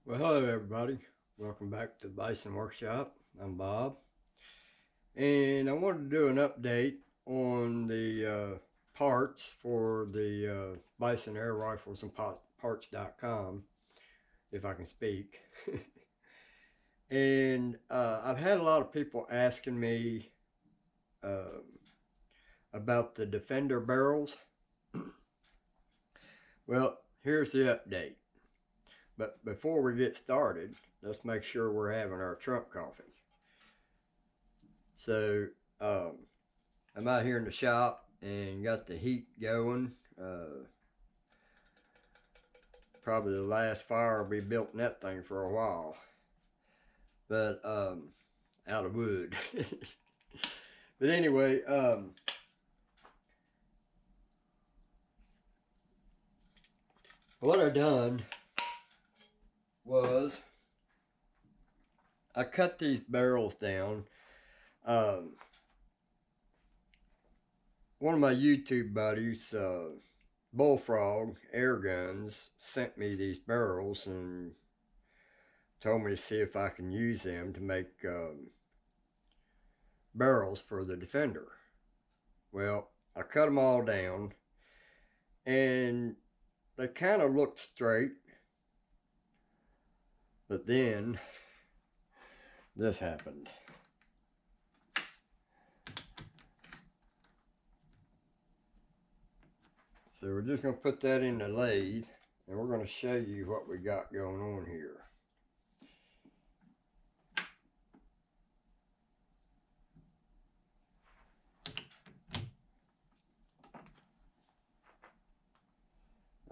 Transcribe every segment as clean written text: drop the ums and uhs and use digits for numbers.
Well, hello everybody. Welcome back to the Bison Workshop. I'm Bob, and I wanted to do an update on the parts for the Bison Air Rifles and Parts.com, if I can speak. And I've had a lot of people asking me uh, about the Defender barrels. Well, here's the update. But before we get started, let's make sure we're having our Trump coffee. So I'm out here in the shop and got the heat going. Probably the last fire will be built in that thing for a while, but out of wood. But anyway, what I done was I cut these barrels down. One of my YouTube buddies, Bullfrog Air Guns, sent me these barrels and told me to see if I can use them to make barrels for the Defender. Well, I cut them all down and they kind of looked straight, but then this happened. So we're just going to put that in the lathe and we're going to show you what we got going on here.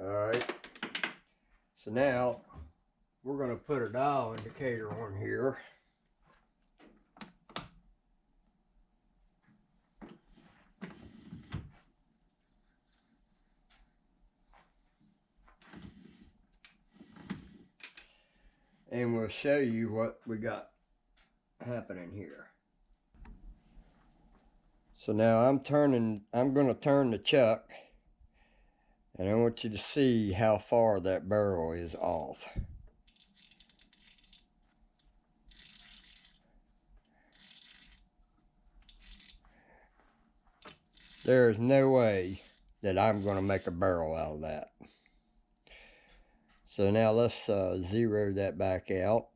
Alright, so now we're going to put a dial indicator on here. And we'll show you what we got happening here. So now I'm going to turn the chuck, and I want you to see how far that barrel is off. There is no way that I'm going to make a barrel out of that. So now let's zero that back out.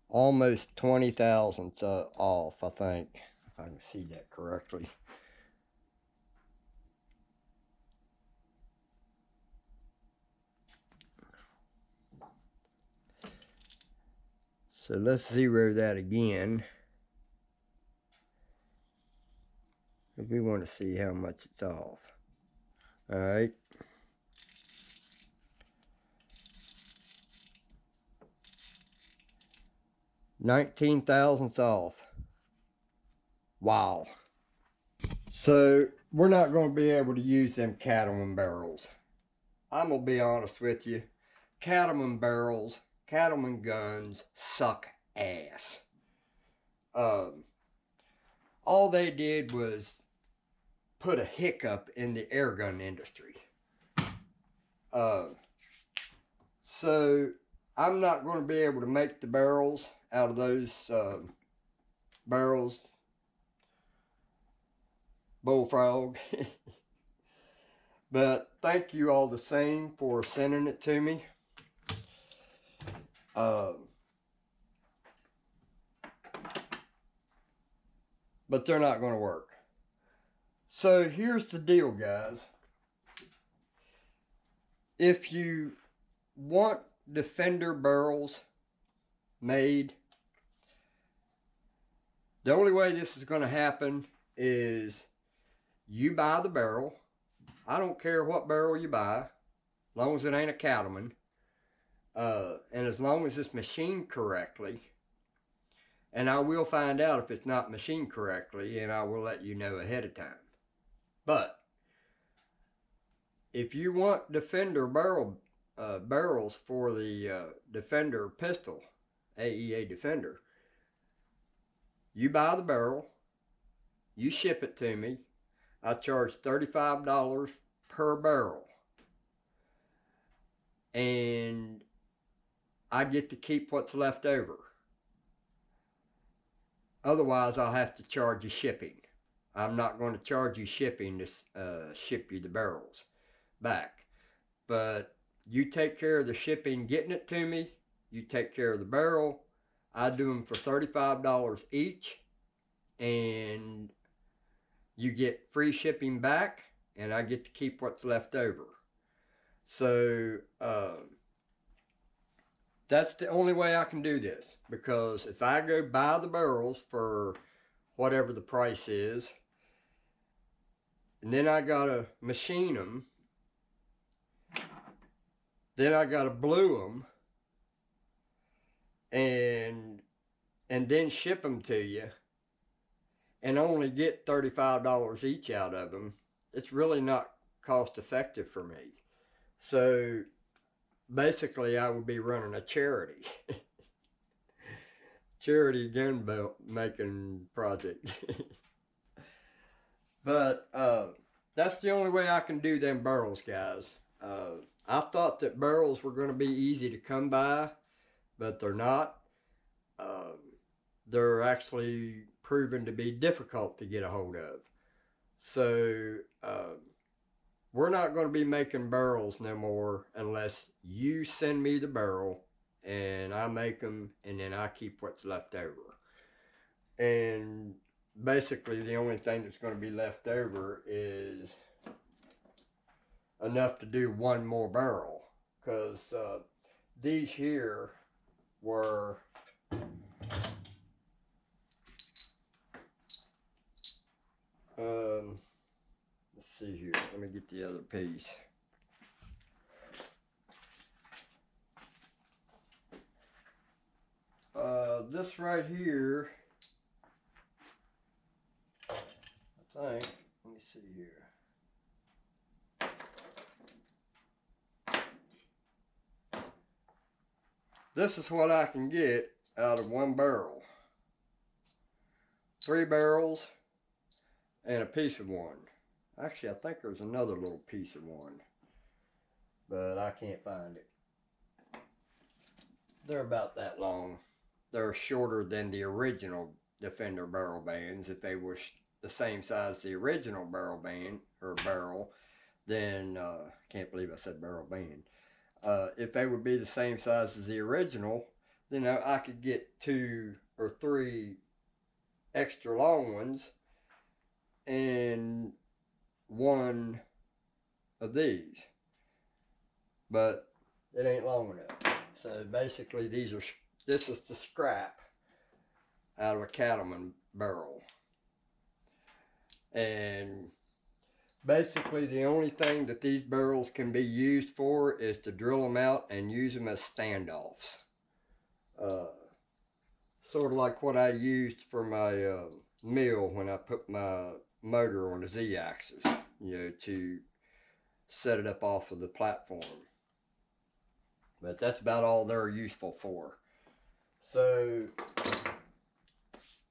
Almost 20 thousandths off, I think, if I can see that correctly. So let's zero that again. We want to see how much it's off. All right. $19 thousandths off. Wow. So we're not going to be able to use them cattleman barrels. I'm going to be honest with you. Cattleman barrels, cattleman guns suck ass. All they did was put a hiccup in the air gun industry. So I'm not going to be able to make the barrels out of those barrels. Bullfrog. But thank you all the same for sending it to me. But they're not going to work. So here's the deal, guys. If you want Defender barrels made, the only way this is going to happen is you buy the barrel. I don't care what barrel you buy, as long as it ain't a cattleman, and as long as it's machined correctly. And I will find out if it's not machined correctly, and I will let you know ahead of time. But if you want Defender barrels for the Defender pistol, AEA Defender, you buy the barrel, you ship it to me. I charge $35 per barrel. and I get to keep what's left over. Otherwise, I'll have to charge you shipping. I'm not going to charge you shipping to ship you the barrels back. But you take care of the shipping, getting it to me. You take care of the barrel. I do them for $35 each, and you get free shipping back, and I get to keep what's left over. So that's the only way I can do this, because if I go buy the barrels for whatever the price is, and then I gotta machine them, then I gotta blue them, and then ship them to you, and only get $35 each out of them, it's really not cost effective for me. So basically, I would be running a charity. Charity gun belt making project. But that's the only way I can do them barrels, guys. I thought that barrels were going to be easy to come by, but they're not. They're actually proven to be difficult to get a hold of. So we're not going to be making barrels no more unless you send me the barrel and I make them, and then I keep what's left over. And basically the only thing that's going to be left over is enough to do one more barrel, because these here were let's see here, let me get the other piece. This right here, I think, let me see here. This is what I can get out of one barrel. 3 barrels and a piece of one. Actually, I think there's another little piece of one, but I can't find it. They're about that long. They're shorter than the original Defender barrel bands. If they were the same size as the original barrel band, or barrel, then, can't believe I said barrel band. If they would be the same size as the original, then I could get 2 or 3 extra long ones and one of these. But it ain't long enough. So basically this is the scrap out of a cattleman barrel. And basically the only thing that these barrels can be used for is to drill them out and use them as standoffs. Sort of like what I used for my mill when I put my motor on the Z-axis, you know, to set it up off of the platform. But that's about all they're useful for. So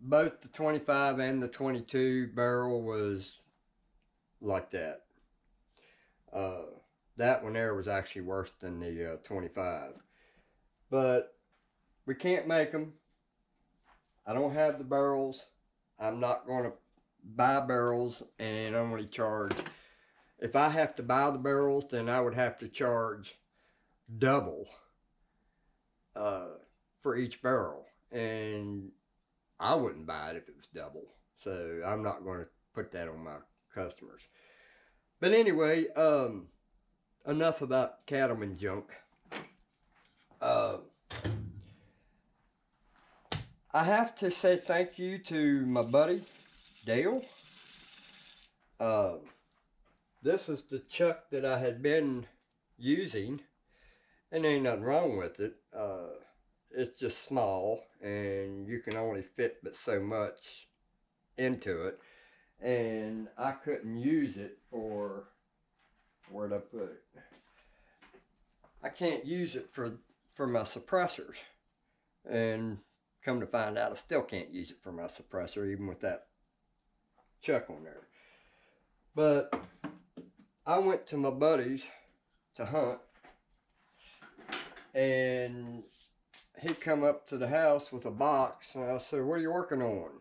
both the 25 and the 22 barrel was like that. That one there was actually worse than the 25. But we can't make them. I don't have the barrels. I'm not going to buy barrels and only charge. If I have to buy the barrels, then I would have to charge double for each barrel, and I wouldn't buy it if it was double. So I'm not going to put that on my customers. But anyway, enough about cattleman junk. I have to say thank you to my buddy Dale. This is the chuck that I had been using, and there ain't nothing wrong with it. It's just small, and you can only fit but so much into it, and I couldn't use it for, where'd I put it? I can't use it for my suppressors, and come to find out I still can't use it for my suppressor even with that chuck on there. But I went to my buddies to hunt, And he come up to the house with a box, and I said, "What are you working on?"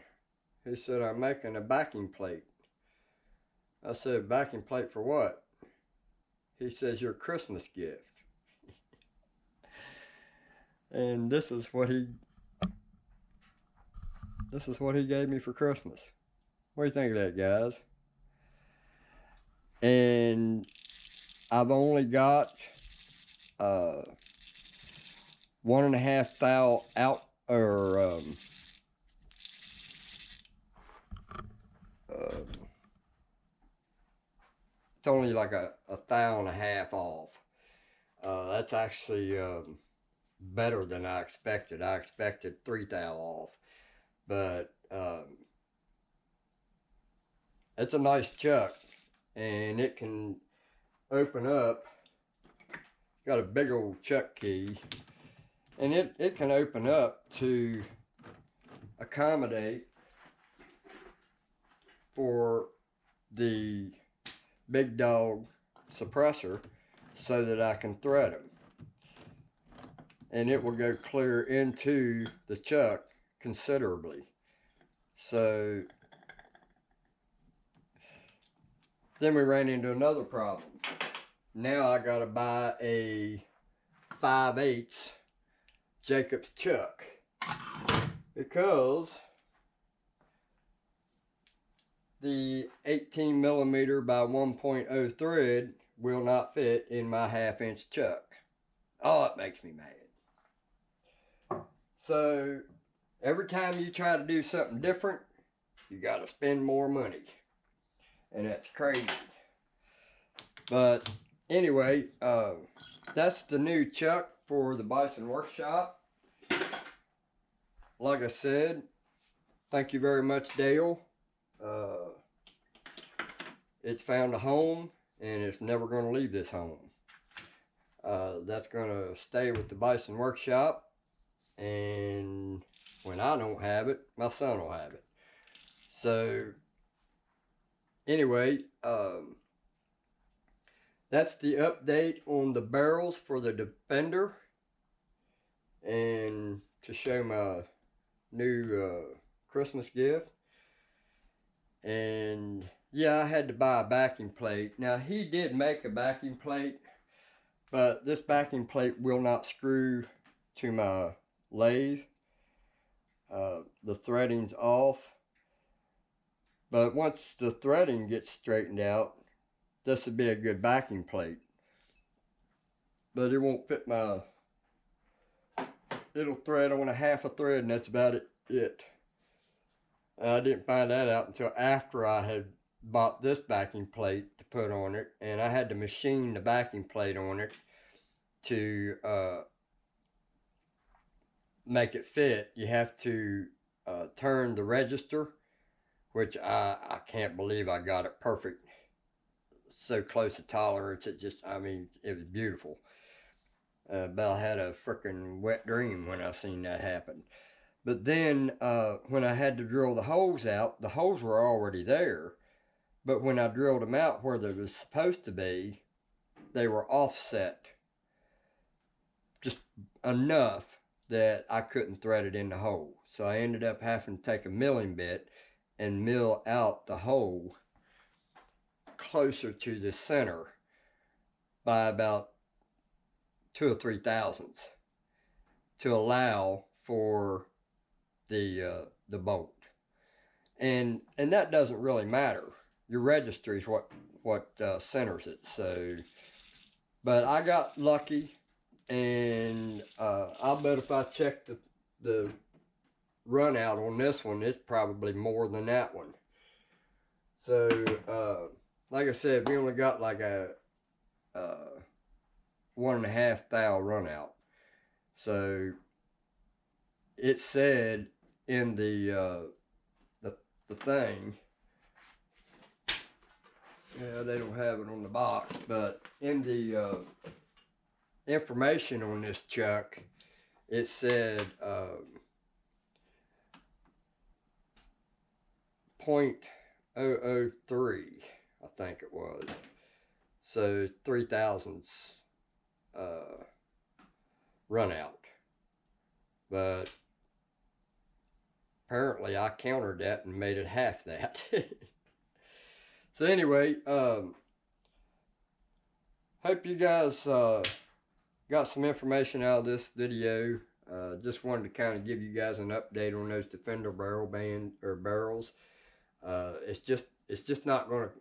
He said, "I'm making a backing plate." I said, "Backing plate for what?" He says, "Your Christmas gift." And this is what he gave me for Christmas. What do you think of that, guys? And I've only got 1.5 thou out, or it's only like a 1.5 thou off. That's actually better than I expected. I expected 3 thou off, but it's a nice chuck, and it can open up. Got a big old chuck key, and it can open up to accommodate for the big dog suppressor so that I can thread them. And it will go clear into the chuck considerably. So then we ran into another problem. Now I gotta buy a 5/8 Jacobs chuck, because the 18mm by 1.0 thread will not fit in my 1/2" chuck. Oh, it makes me mad. So every time you try to do something different, you gotta spend more money, and that's crazy. But anyway, that's the new chuck for the Bison Workshop. Like I said, thank you very much, Dale. It's found a home, and it's never going to leave this home. That's going to stay with the Bison Workshop, and when I don't have it, my son will have it. So anyway, that's the update on the barrels for the Defender, and to show my new Christmas gift. And yeah, I had to buy a backing plate. Now, he did make a backing plate, but this backing plate will not screw to my lathe. The threading's off, but once the threading gets straightened out, this would be a good backing plate. But it won't fit my, it'll thread on a 1/2 thread, and that's about it. I didn't find that out until after I had bought this backing plate to put on it, and I had to machine the backing plate on it to make it fit. You have to turn the register, which I can't believe I got it perfect, so close to tolerance. It just, I mean, it was beautiful. But I had a freaking wet dream when I seen that happen. But then when I had to drill the holes out, the holes were already there. But when I drilled them out where they were supposed to be, they were offset just enough that I couldn't thread it in the hole. So I ended up having to take a milling bit and mill out the hole closer to the center by about 2 or 3 thousandths to allow for the bolt. And that doesn't really matter. Your register is what centers it. So, but I got lucky, and I'll bet if I check the run out on this one, it's probably more than that one. So like I said, we only got like a 1.5 thou run out. So it said in the thing, yeah, they don't have it on the box, but in the information on this chuck, it said 0.003, I think it was. So 3 thousandths run out. But apparently I countered that and made it half that. So anyway, hope you guys got some information out of this video. Just wanted to kind of give you guys an update on those Defender barrels. It's just not going to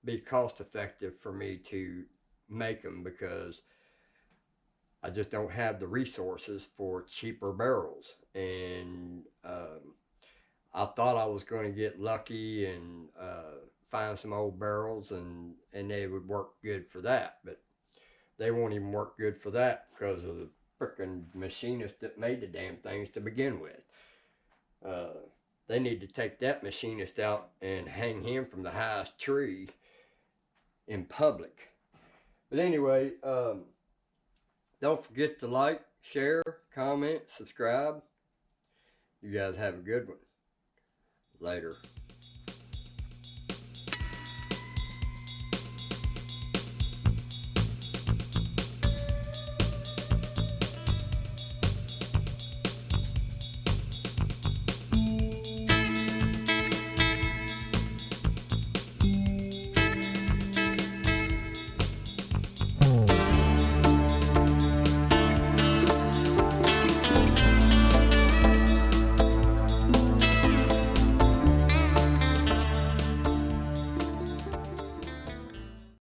be cost effective for me to make them, because I just don't have the resources for cheaper barrels. And I thought I was going to get lucky and find some old barrels and they would work good for that, but they won't even work good for that because of the frickin' machinist that made the damn things to begin with. They need to take that machinist out and hang him from the highest tree in public. But anyway, don't forget to like, share, comment, subscribe. You guys have a good one. Later.